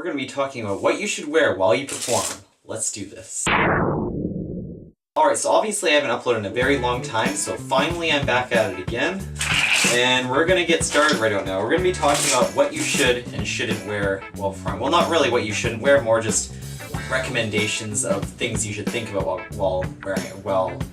going to be talking about what you should wear while you perform. Let's do this. Alright, so obviously I haven't uploaded in a very long time, so finally I'm back at it again. And we're going to get started right now. We're going to be talking about what you should and shouldn't wear while performing. Well, not really what you shouldn't wear, more just recommendations of things you should think about while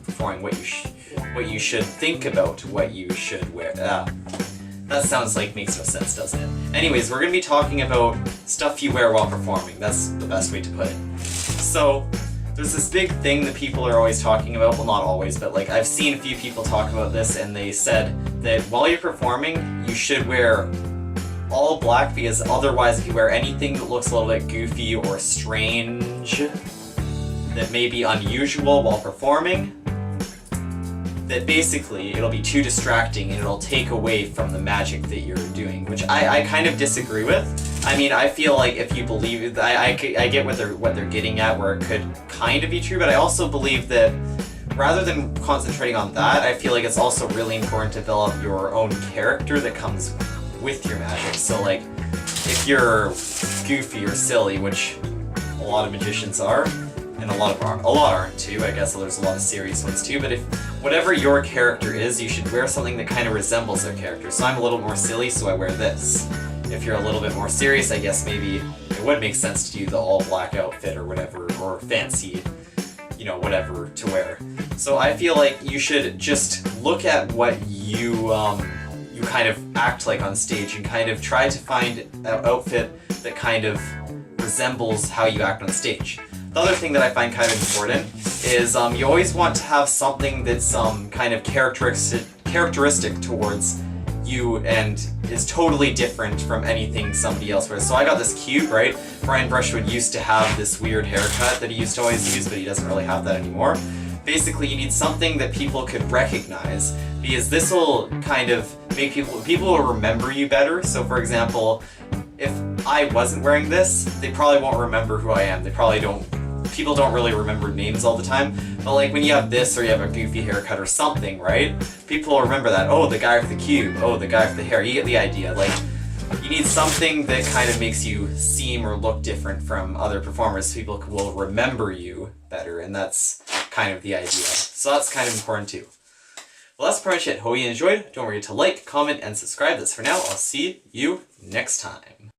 performing. What you should think about what you should wear. That sounds like makes no sense, doesn't it? Anyways, we're going to be talking about stuff you wear while performing. That's the best way to put it. So, there's this big thing that people are always talking about, well not always, but like I've seen a few people talk about this and they said that while you're performing, you should wear all black because otherwise if you wear anything that looks a little bit goofy or strange, that may be unusual while performing, that basically it'll be too distracting and it'll take away from the magic that you're doing, which I kind of disagree with. I mean, I feel like if you believe, I get what they're getting at, where it could kind of be true, but I also believe that rather than concentrating on that, I feel like it's also really important to develop your own character that comes with your magic. So like, if you're goofy or silly, which a lot of magicians are, and a lot aren't too, I guess there's a lot of serious ones too, but if whatever your character is, you should wear something that kind of resembles their character. So I'm a little more silly, so I wear this. If you're a little bit more serious, I guess maybe it would make sense to do the all-black outfit or whatever, or fancy, you know, whatever to wear. So I feel like you should just look at what you kind of act like on stage and kind of try to find an outfit that kind of resembles how you act on stage. The other thing that I find kind of important is you always want to have something that's kind of characteristic towards you and is totally different from anything somebody else wears. So I got this cube, right? Brian Brushwood used to have this weird haircut that he used to always use, but he doesn't really have that anymore. Basically, you need something that people could recognize, because this will kind of make people will remember you better. So for example, if I wasn't wearing this, they probably won't remember who I am. People don't really remember names all the time, but like when you have this or you have a goofy haircut or something, right? People will remember that. Oh, the guy with the cube. Oh, the guy with the hair. You get the idea. Like, you need something that kind of makes you seem or look different from other performers so people will remember you better, and that's kind of the idea. So that's kind of important too. Well, that's pretty much it. Hope you enjoyed. Don't forget to like, comment, and subscribe. That's for now. I'll see you next time.